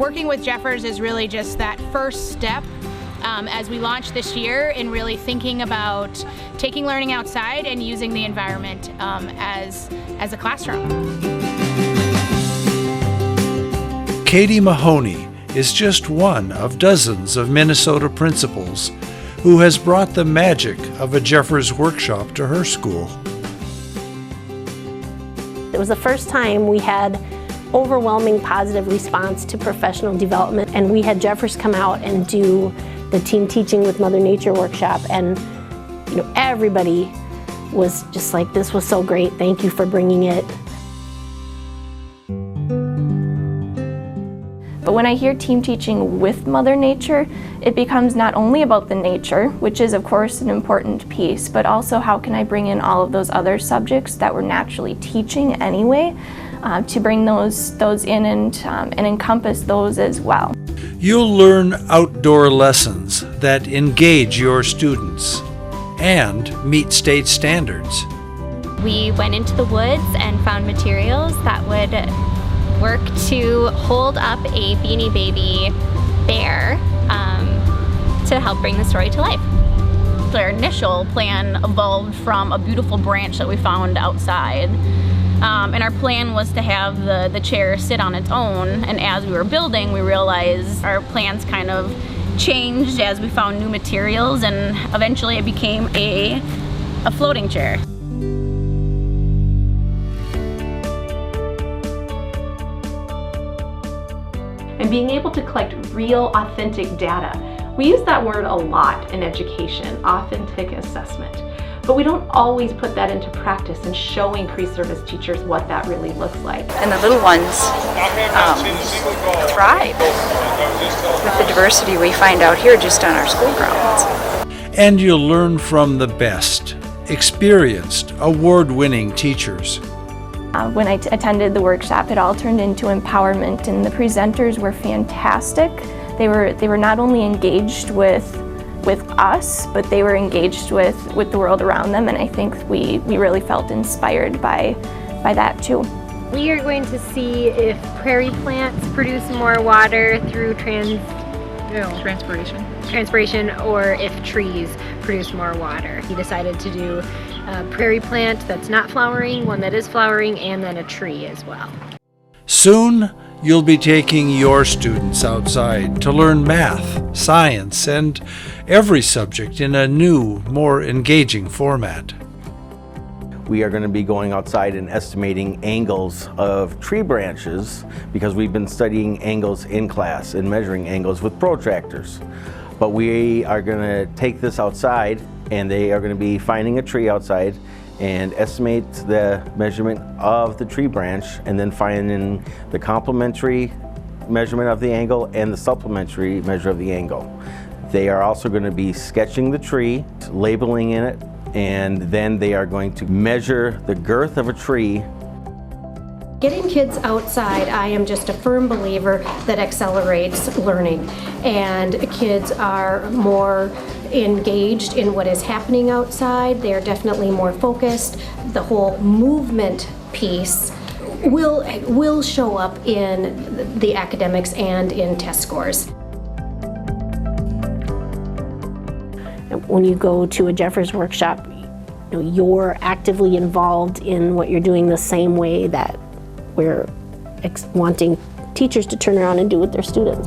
working with Jeffers is really just that first step as we launch this year in really thinking about taking learning outside and using the environment as a classroom. Katie Mahoney is just one of dozens of Minnesota principals who has brought the magic of a Jeffers workshop to her school. It was the first time we had overwhelming positive response to professional development, and we had Jeffers come out and do the Team Teaching with Mother Nature workshop, and everybody was just like, this was so great, thank you for bringing it. But when I hear team teaching with Mother Nature, it becomes not only about the nature, which is of course an important piece, but also how can I bring in all of those other subjects that we're naturally teaching anyway, to bring those in and encompass those as well. You'll learn outdoor lessons that engage your students and meet state standards. We went into the woods and found materials that would work to hold up a Beanie Baby bear to help bring the story to life. Our initial plan evolved from a beautiful branch that we found outside. And our plan was to have the chair sit on its own, and as we were building we realized our plans kind of changed as we found new materials, and eventually it became a floating chair. And being able to collect real, authentic data. We use that word a lot in education, authentic assessment. But we don't always put that into practice and showing pre-service teachers what that really looks like. And the little ones thrive with the diversity we find out here just on our school grounds. And you'll learn from the best, experienced, award-winning teachers. When I attended the workshop, it all turned into empowerment, and the presenters were fantastic. They were not only engaged with us, but they were engaged with the world around them, and I think we really felt inspired by that too. We are going to see if prairie plants produce more water through transpiration, or if trees produce more water. He decided to do a prairie plant that's not flowering, one that is flowering, and then a tree as well. Soon, you'll be taking your students outside to learn math, science, and every subject in a new, more engaging format. We are going to be going outside and estimating angles of tree branches because we've been studying angles in class and measuring angles with protractors. But we are going to take this outside, and they are going to be finding a tree outside and estimate the measurement of the tree branch, and then finding the complementary measurement of the angle and the supplementary measure of the angle. They are also going to be sketching the tree, labeling in it, and then they are going to measure the girth of a tree. Getting kids outside, I am just a firm believer that accelerates learning, and kids are more engaged in what is happening outside. They're definitely more focused. The whole movement piece will show up in the academics and in test scores. When you go to a Jeffers workshop, you're actively involved in what you're doing the same way that we're wanting teachers to turn around and do with their students.